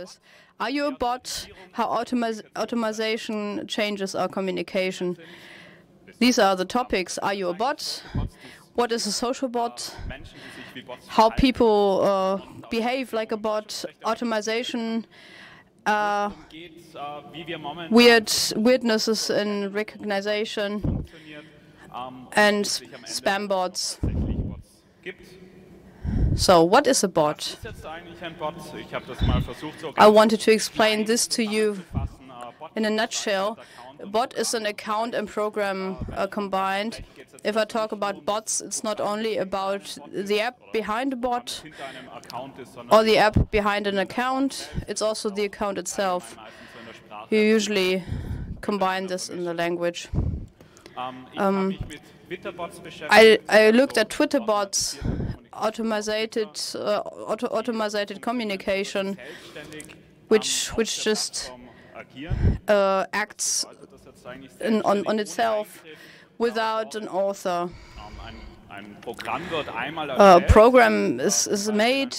changes. Are you a bot? How automation changes our communication. These are the topics. Are you a bot? What is a social bot? How people behave like a bot? Automation. Weirdnesses in recognition. And spam bots. So, what is a bot? I wanted to explain this to you in a nutshell. A bot is an account and program combined. If I talk about bots, it's not only about the app behind a bot or the app behind an account, it's also the account itself. You usually combine this in the language. I looked at Twitter bots, automated communication, which just acts on itself without an author. A program is made,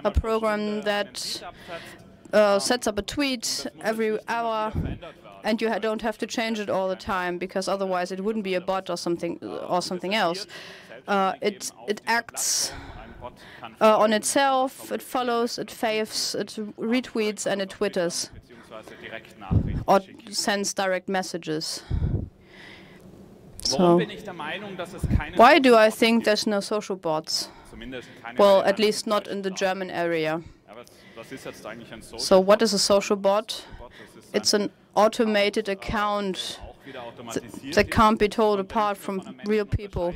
a program that sets up a tweet every hour, and you don't have to change it all the time, because otherwise it wouldn't be a bot or something else. It acts on itself, it follows, it faves, it retweets, and it twitters or sends direct messages. So, why do I think there's no social bots? Well, at least not in the German area. So what is a social bot? It's an automated account that can't be told apart from real people.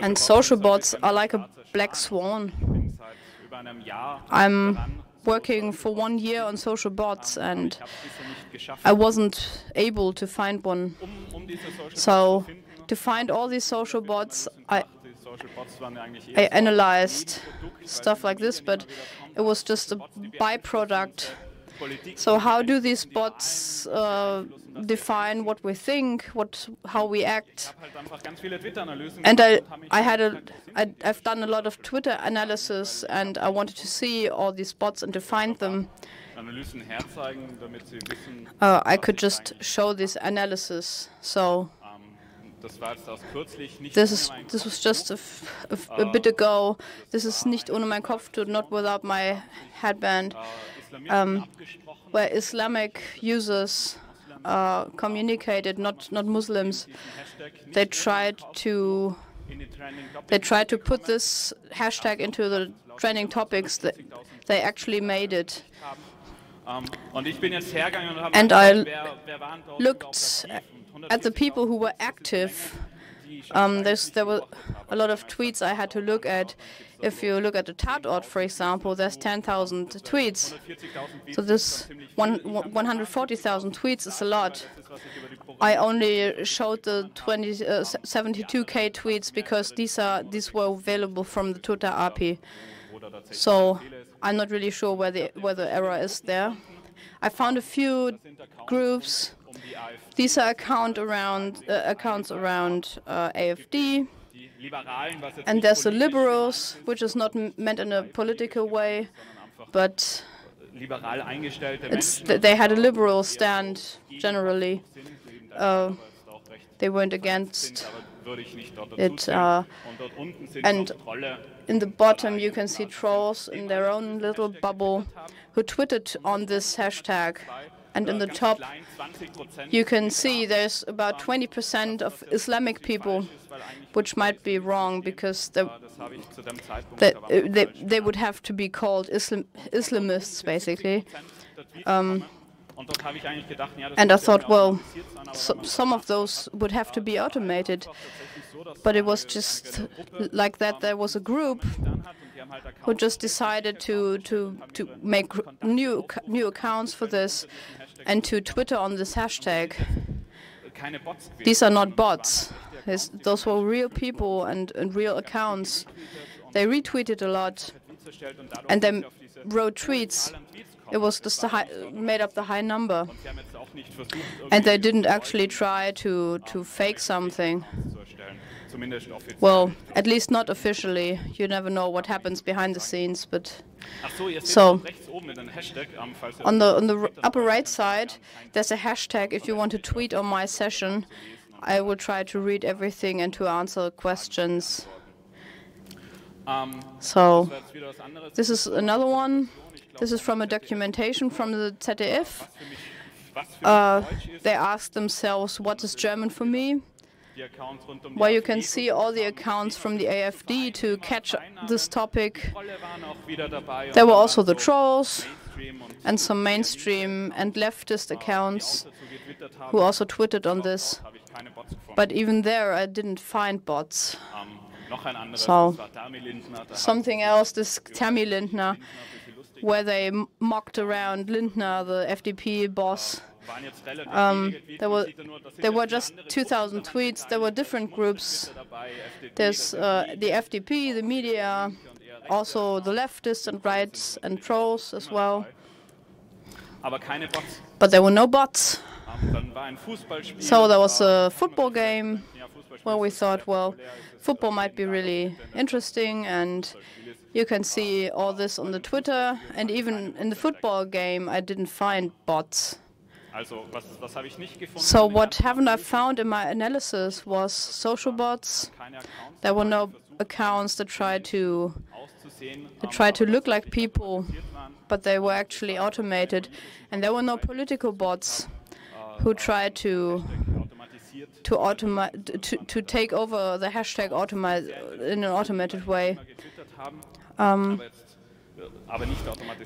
And social bots are like a black swan. I'm working for 1 year on social bots, and I wasn't able to find one. So to find all these social bots, I analyzed stuff like this, but it was just a byproduct. So how do these bots define what we think, how we act? And I've done a lot of Twitter analysis, and I wanted to see all these bots and to find them. I could just show this analysis. So this was just a bit ago. This is nicht ohne mein Kopftuch, not without my headband, where Islamic users communicated, not Muslims. They tried to put this hashtag into the trending topics. They actually made it. And I looked at the people who were active. There were a lot of tweets I had to look at. If you look at the Tatort, for example, there's 10,000 tweets. So this 140,000 tweets is a lot. I only showed the 72K tweets because these were available from the Twitter API. So I'm not really sure where the error is there. I found a few groups. These are accounts around AfD, and there's the liberals, which is not meant in a political way, but they had a liberal stand generally. They weren't against it. And in the bottom you can see trolls in their own little bubble who tweeted on this hashtag. And in the top, you can see there's about 20% of Islamic people, which might be wrong because they would have to be called Islamists, basically. And I thought, well, some of those would have to be automated. But it was just like that. There was a group who just decided to make new accounts for this and to Twitter on this hashtag. These are not bots. Those were real people and real accounts. They retweeted a lot, and they wrote tweets. It was just made up the high number. And they didn't actually try to fake something. Well, at least not officially. You never know what happens behind the scenes, but so on the upper right side, there's a hashtag if you want to tweet on my session. I will try to read everything and to answer questions. So this is another one. This is from a documentation from the ZDF. They asked themselves, what is German for me? Where you can see all the accounts from the AfD to catch this topic. There were also the trolls and some mainstream and leftist accounts who also tweeted on this. But even there, I didn't find bots. So something else, this Tammy Lindner, where they mocked around Lindner, the FDP boss. There were just 2,000 tweets. There were different groups. There's the FDP, the media, also the leftists and rights and trolls as well. But there were no bots. So there was a football game where we thought, well, football might be really interesting, and you can see all this on the Twitter. And even in the football game, I didn't find bots. So what haven't I found in my analysis was social bots. There were no accounts that tried to look like people, but they were actually automated. And there were no political bots who tried to take over the hashtag in an automated way.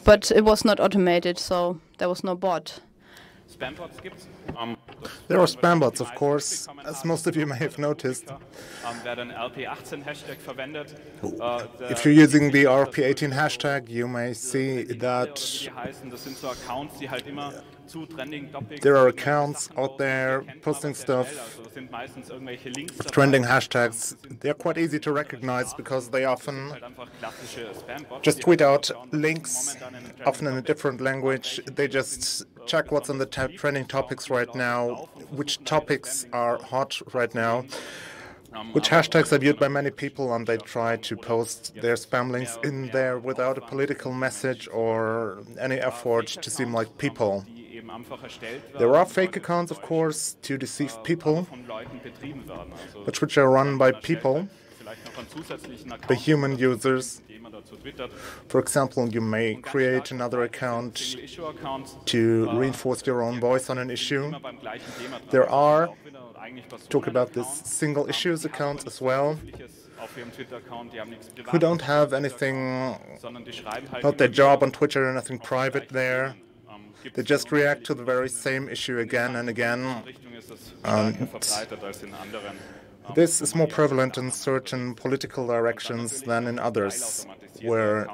But it was not automated, so there was no bot. There are spam bots, of course, as most of you may have noticed. If you're using the RP18 hashtag, you may see that there are accounts out there posting stuff with trending hashtags. They're quite easy to recognize because they often just tweet out links, often in a different language. They just check what's on the trending topics right now, which topics are hot right now, which hashtags are viewed by many people, and they try to post their spam links in there without a political message or any effort to seem like people. There are fake accounts, of course, to deceive people, but which are run by people, by human users. For example, you may create another account to reinforce your own voice on an issue. There are, talk about this, single issues accounts as well, who don't have anything about their job on Twitter and nothing private there. They just react to the very same issue again and again. This is more prevalent in certain political directions than in others, where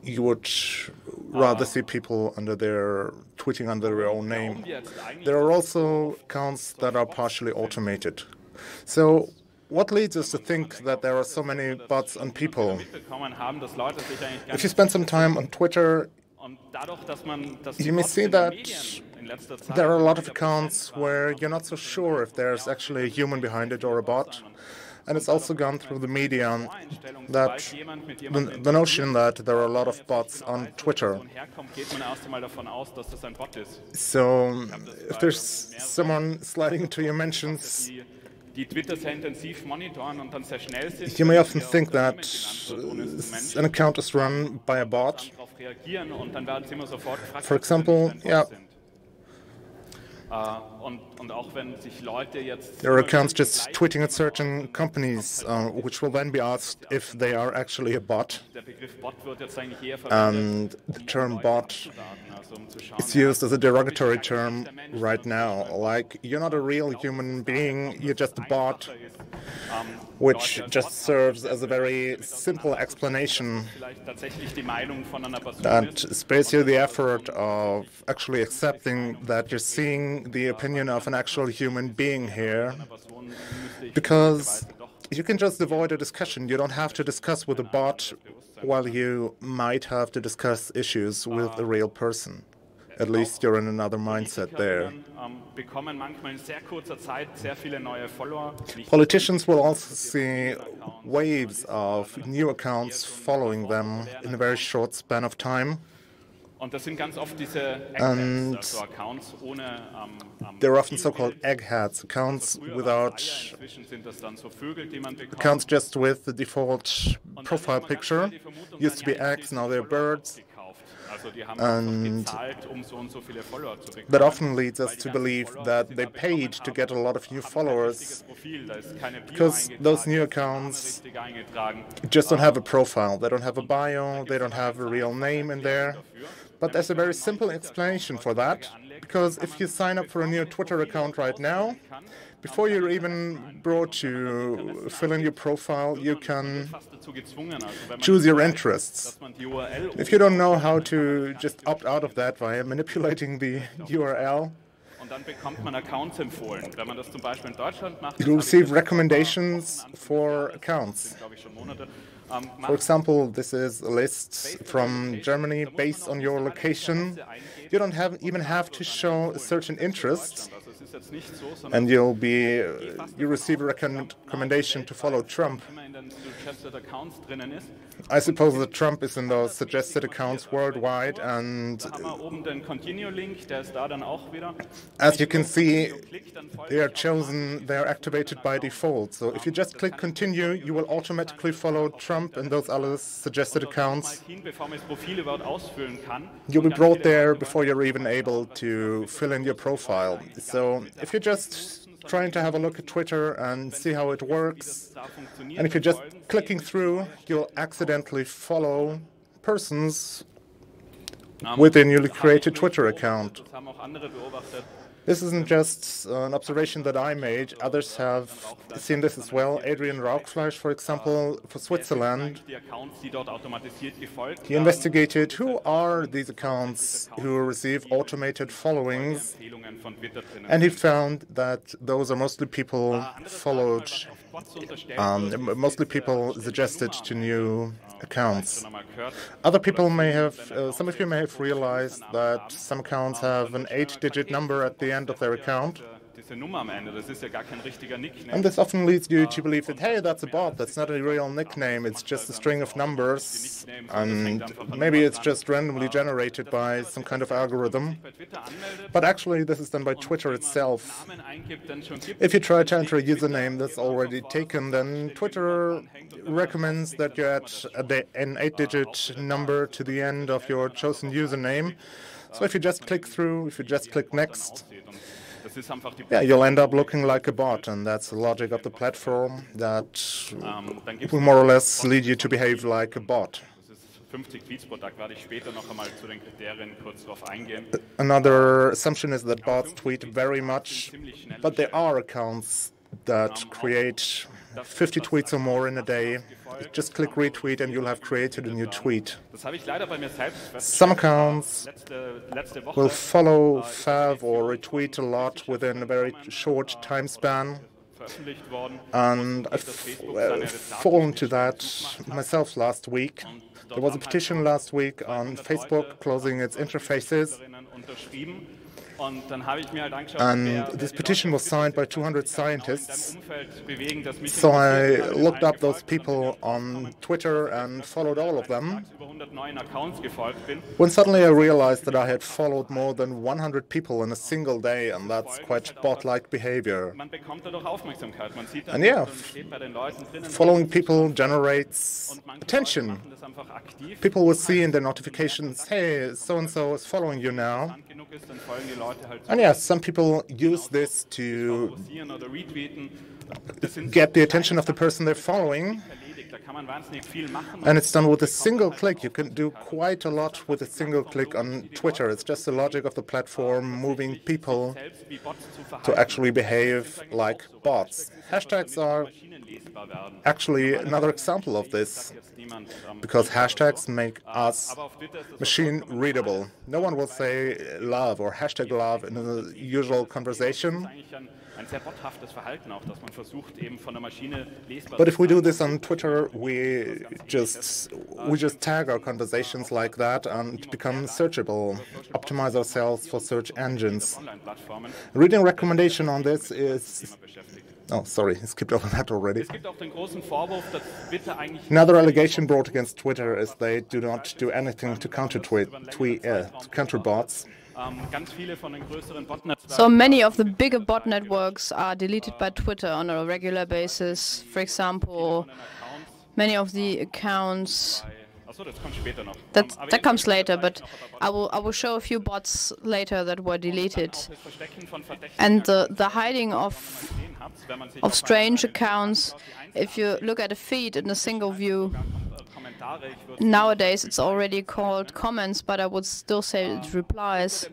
you would rather see people tweeting under their own name. There are also accounts that are partially automated. So what leads us to think that there are so many bots on people? If you spend some time on Twitter, you may see that there are a lot of accounts where you're not so sure if there's actually a human behind it or a bot. And it's also gone through the media that the notion that there are a lot of bots on Twitter. So if there's someone sliding into your mentions, you may often think that an account is run by a bot. For example, there are accounts just tweeting at certain companies, which will then be asked if they are actually a bot. And the term bot is used as a derogatory term right now. Like, you're not a real human being, you're just a bot, which just serves as a very simple explanation that spares you the effort of actually accepting that you're seeing the opinion of an actual human being here, because you can just avoid a discussion. You don't have to discuss with a bot while you might have to discuss issues with a real person. At least you're in another mindset there. Politicians will also see waves of new accounts following them in a very short span of time. And they're often so-called eggheads, accounts just with the default profile picture. Used to be eggs, now they're birds. And that often leads us to believe that they paid to get a lot of new followers, because those new accounts just don't have a profile. They don't have a bio, they don't have a real name in there. But there's a very simple explanation for that, because if you sign up for a new Twitter account right now, before you're even brought to fill in your profile, you can choose your interests. If you don't know how to just opt out of that via manipulating the URL, you'll receive recommendations for accounts. For example, this is a list from Germany based on your location. You don't even have to show a certain interest, and you receive a recommendation to follow Trump. I suppose that Trump is in those suggested accounts worldwide, and as you can see, they are chosen, they are activated by default. So if you just click continue, you will automatically follow Trump and those other suggested accounts. You'll be brought there before you're even able to fill in your profile. So if you're just trying to have a look at Twitter and see how it works, and if you're just clicking through, you'll accidentally follow persons with a newly created Twitter account. This isn't just an observation that I made. Others have seen this as well. Adrian Rauchfleisch, for example, for Switzerland, he investigated who are these accounts who receive automated followings, and he found that those are mostly people followed, mostly people suggested to new accounts. Other people may have, some of you may have realized that some accounts have an 8-digit number at the end of their account. And this often leads you to believe that, hey, that's a bot, that's not a real nickname, it's just a string of numbers, and maybe it's just randomly generated by some kind of algorithm. But actually, this is done by Twitter itself. If you try to enter a username that's already taken, then Twitter recommends that you add an 8-digit number to the end of your chosen username. So if you just click through, if you just click next, yeah, you'll end up looking like a bot, and that's the logic of the platform that will more or less lead you to behave like a bot. Another assumption is that bots tweet very much, but there are accounts that create 50 tweets or more in a day. Just click retweet and you'll have created a new tweet. Some accounts will follow fav or retweet a lot within a very short time span. And I've fallen to that myself last week. There was a petition last week on Facebook closing its interfaces. And this petition was signed by 200 scientists. So I looked up those people on Twitter and followed all of them. When suddenly I realized that I had followed more than 100 people in a single day, and that's quite bot-like behavior. And yeah, following people generates attention. People will see in their notifications, hey, so-and-so is following you now. And yeah, some people use this to get the attention of the person they're following. And it's done with a single click. You can do quite a lot with a single click on Twitter. It's just the logic of the platform moving people to actually behave like bots. Hashtags are actually another example of this, because hashtags make us machine readable. No one will say love or hashtag love in the usual conversation. But if we do this on Twitter, we just tag our conversations like that and become searchable, optimize ourselves for search engines. Reading recommendation on this is... Oh, sorry, I skipped over that already. Another allegation brought against Twitter is they do not do anything to counter bots. So many of the bigger bot networks are deleted by Twitter on a regular basis. For example, many of the accounts... That comes later, but I will show a few bots later that were deleted. And the hiding of strange accounts, if you look at a feed in a single view, nowadays it's already called comments, but I would still say it's replies.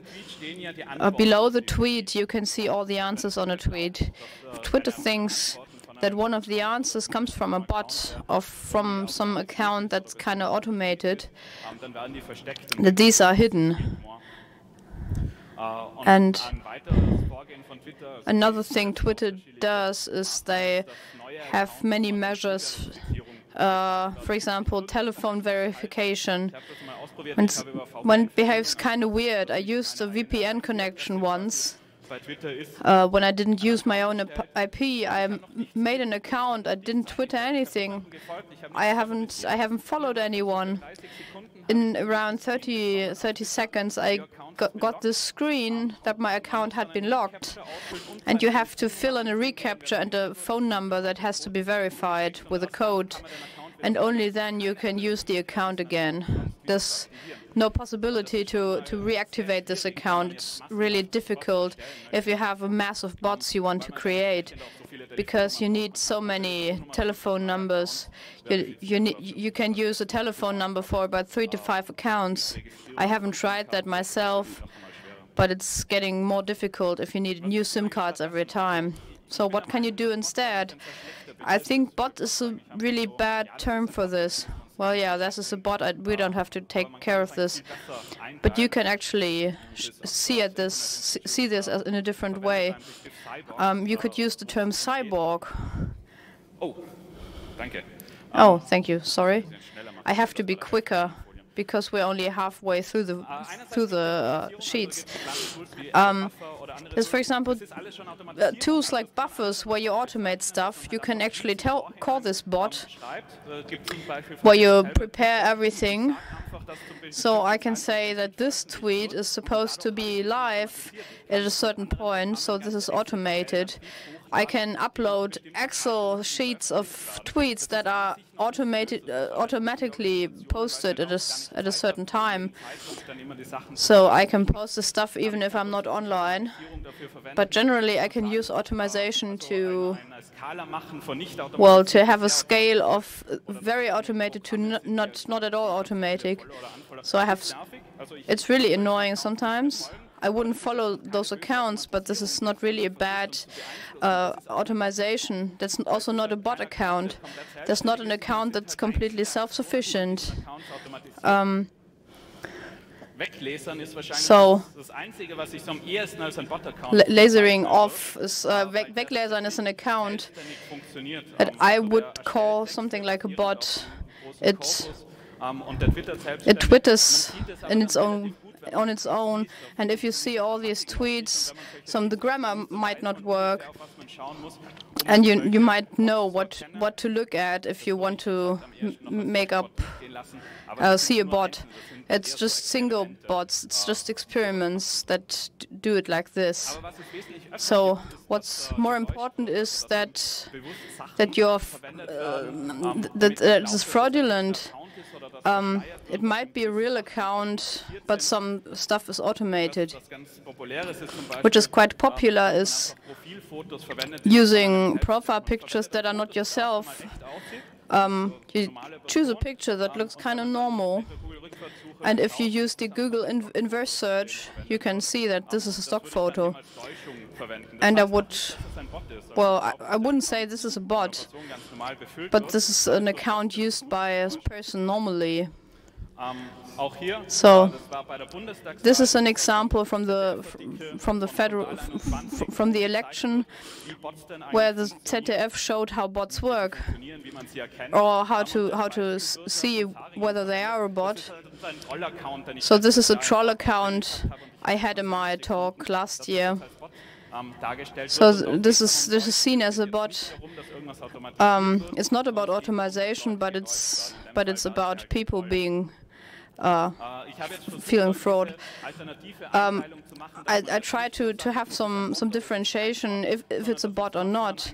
Below the tweet you can see all the answers on a tweet. If Twitter thinks that one of the answers comes from a bot or from some account that's kind of automated, that these are hidden. And another thing Twitter does is they have many measures. For example, telephone verification. When it behaves kind of weird, I used a VPN connection once. When I didn't use my own IP, I made an account. I didn't Twitter anything. I haven't followed anyone. In around 30 seconds, I got this screen that my account had been locked, and you have to fill in a reCAPTCHA and a phone number that has to be verified with a code, and only then you can use the account again. There's no possibility to reactivate this account. It's really difficult if you have a mass of bots you want to create, because you need so many telephone numbers. You can use a telephone number for about 3 to 5 accounts. I haven't tried that myself, but it's getting more difficult if you need new SIM cards every time. So what can you do instead? I think bot is a really bad term for this. Well, yeah, this is a bot. We don't have to take care of this, but you can actually see this as in a different way. You could use the term cyborg. Oh, thank you. Sorry, I have to be quicker because we're only halfway through the sheets. There's, for example, tools like buffers where you automate stuff. You can actually call this bot where you prepare everything. So I can say that this tweet is supposed to be live at a certain point, so this is automated. I can upload Excel sheets of tweets that are automatically posted at a certain time. So I can post the stuff even if I'm not online. But generally I can use automation to have a scale of very automated to not at all automatic. So it's really annoying sometimes. I wouldn't follow those accounts, but this is not really a bad automation. That's also not a bot account. That's not an account that's completely self-sufficient. So lasering off is weglasern is an account that I would call something like a bot. It twitters on its own, and if you see all these tweets, the grammar might not work, and you might know what to look at if you want to see a bot. It's just single bots. It's just experiments that do it like this. So what's more important is that it's fraudulent. It might be a real account, but some stuff is automated. Which is quite popular is using profile pictures that are not yourself. You choose a picture that looks kind of normal, and if you use the Google inverse search, you can see that this is a stock photo. And I wouldn't say this is a bot, but this is an account used by a person normally. So this is an example from the election where the ZDF showed how bots work, or how to see whether they are a bot. So this is a troll account I had in my talk last year. So this is seen as a bot. It's not about automation, but it's about people being feeling fraud. I try to have some differentiation if it's a bot or not.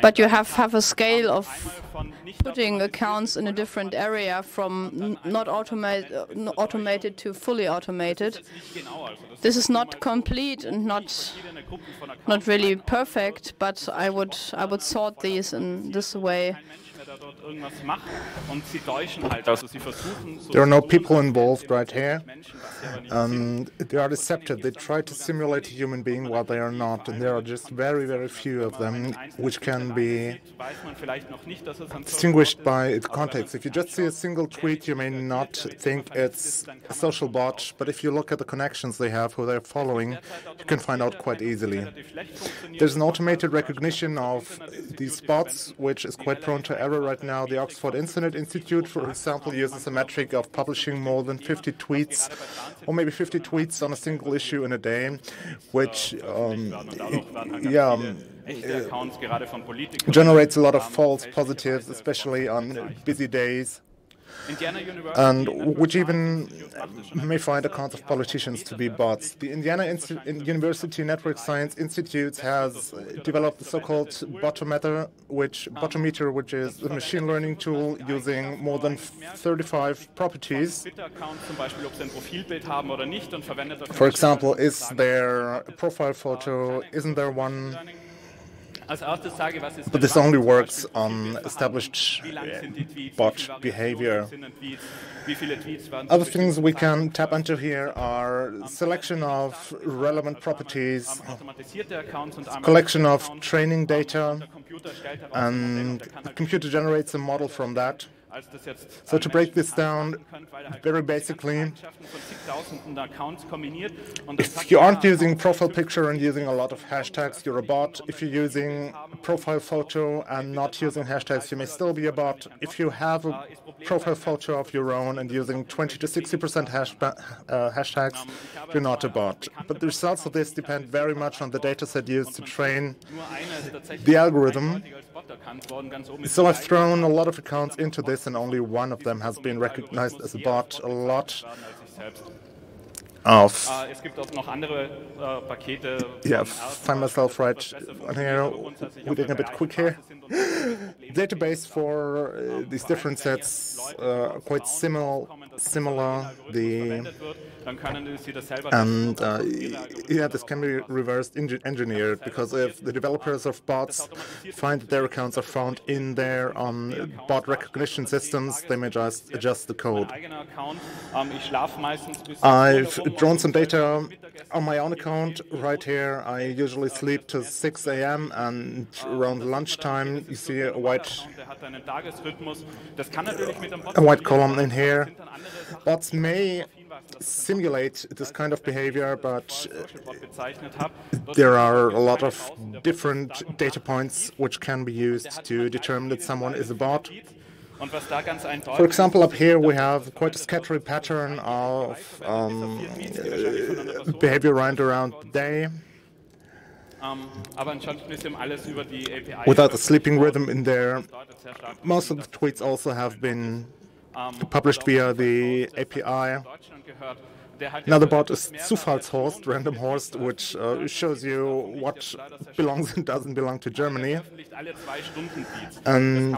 But you have a scale of putting accounts in a different area from not automated to fully automated. This is not complete and not really perfect, but I would sort these in this way. There are no people involved right here. They are deceptive. They try to simulate a human being while they are not, and there are just very, very few of them which can be distinguished by its context. If you just see a single tweet, you may not think it's a social bot, but if you look at the connections they have, who they're following, you can find out quite easily. There's an automated recognition of these bots, which is quite prone to error right now. The Oxford Internet Institute, for example, uses a metric of publishing more than 50 tweets, or maybe 50 tweets on a single issue in a day, which generates a lot of false positives, especially on busy days, and which even may find accounts of politicians to be bots. The Indiana University Network Science Institute has developed the so-called botometer, which is a machine learning tool using more than 35 properties. For example, is there a profile photo? Isn't there one? But this only works on established bot behavior. Other things we can tap into here are selection of relevant properties, collection of training data, and the computer generates a model from that. So to break this down very basically, if you aren't using profile picture and using a lot of hashtags, you're a bot. If you're using a profile photo and not using hashtags, you may still be a bot. If you have a profile photo of your own and using 20 to 60% hashtags, you're not a bot. But the results of this depend very much on the data set used to train the algorithm. So I've thrown a lot of accounts into this, and only one of them has been recognized as a bot. A lot of find myself right on here, we're getting a bit quick here. Database for these different sets are quite similar. This can be reverse engineered, because if the developers of bots find that their accounts are found in their bot recognition systems, they may just adjust the code. I've drawn some data on my own account right here. I usually sleep till 6 a.m. and around lunchtime you see a white column in here. Bots may simulate this kind of behavior, but there are a lot of different data points which can be used to determine that someone is a bot. For example, up here we have quite a scattered pattern of behavior around the day, without a sleeping rhythm in there. Most of the tweets also have been published via the API. Another bot is Zufallshorst, random horst, which shows you what belongs and doesn't belong to Germany. And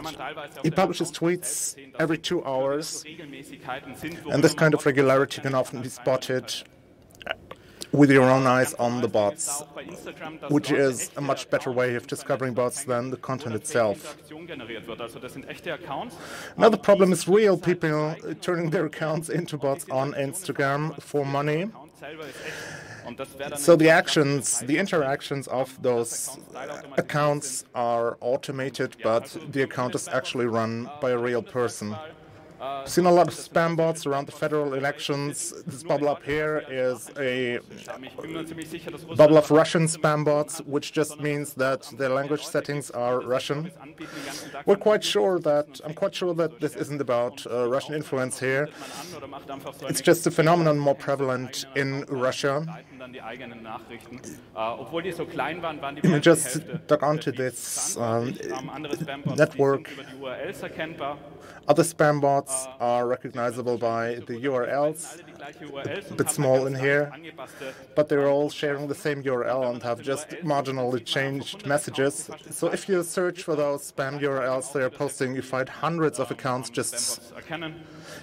he publishes tweets every 2 hours, and this kind of regularity can often be spotted with your own eyes on the bots, which is a much better way of discovering bots than the content itself. Another problem is real people turning their accounts into bots on Instagram for money. So the interactions of those accounts are automated, but the account is actually run by a real person. I've seen a lot of spam bots around the federal elections. This bubble up here is a bubble of Russian spam bots, which just means that their language settings are Russian. I'm quite sure that this isn't about Russian influence here. It's just a phenomenon more prevalent in Russia. I just dug onto this network. Other spam bots are recognizable by the URLs, a bit small in here, but they're all sharing the same URL and have just marginally changed messages. So if you search for those spam URLs they're posting, you find hundreds of accounts just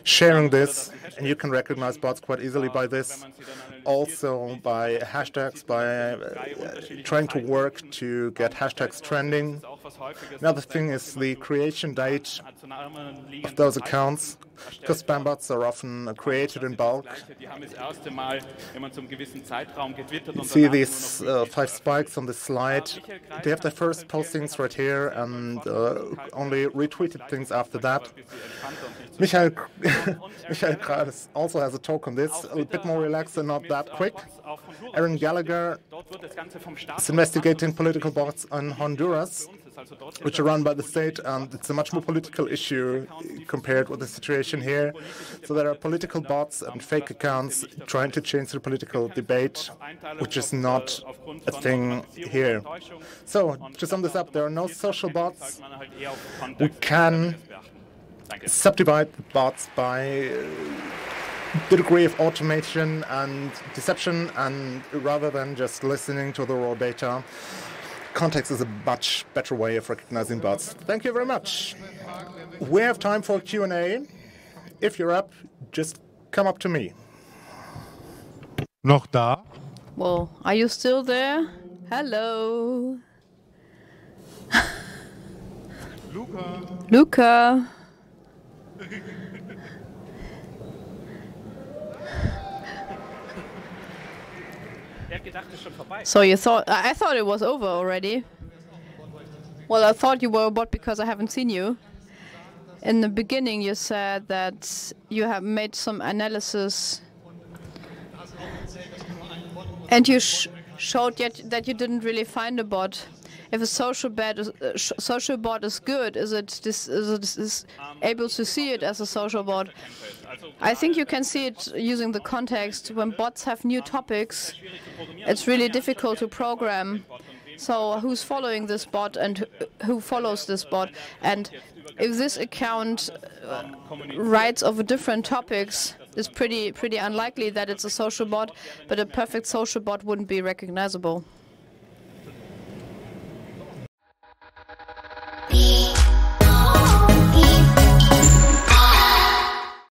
sharing this, and you can recognize bots quite easily by this. Also by hashtags, by trying to work to get hashtags trending. Another thing is the creation date of those accounts, because spam bots are often created in bulk. You see these 5 spikes on the slide. They have their first postings right here and only retweeted things after that. Michael Kras also has a talk on this, a bit more relaxed and not that quick. Aaron Gallagher is investigating political bots in Honduras, which are run by the state, and it's a much more political issue compared with the situation here. So there are political bots and fake accounts trying to change the political debate, which is not a thing here. So to sum this up, there are no social bots. We can subdivide the bots by the degree of automation and deception, and rather than just listening to the raw data, context is a much better way of recognizing bots. Thank you very much. We have time for Q&A. If you're up, just come up to me. Noch da? Well, are you still there? Hello. Luca. Luca. So you thought, I thought it was over already. Well, I thought you were a bot because I haven't seen you. In the beginning you said that you have made some analysis and you showed that you didn't really find a bot. If a social bot is good, is it able to see it as a social bot? I think you can see it using the context. When bots have new topics, it's really difficult to program. So who's following this bot and who follows this bot? And if this account writes over different topics, it's pretty unlikely that it's a social bot, but a perfect social bot wouldn't be recognizable.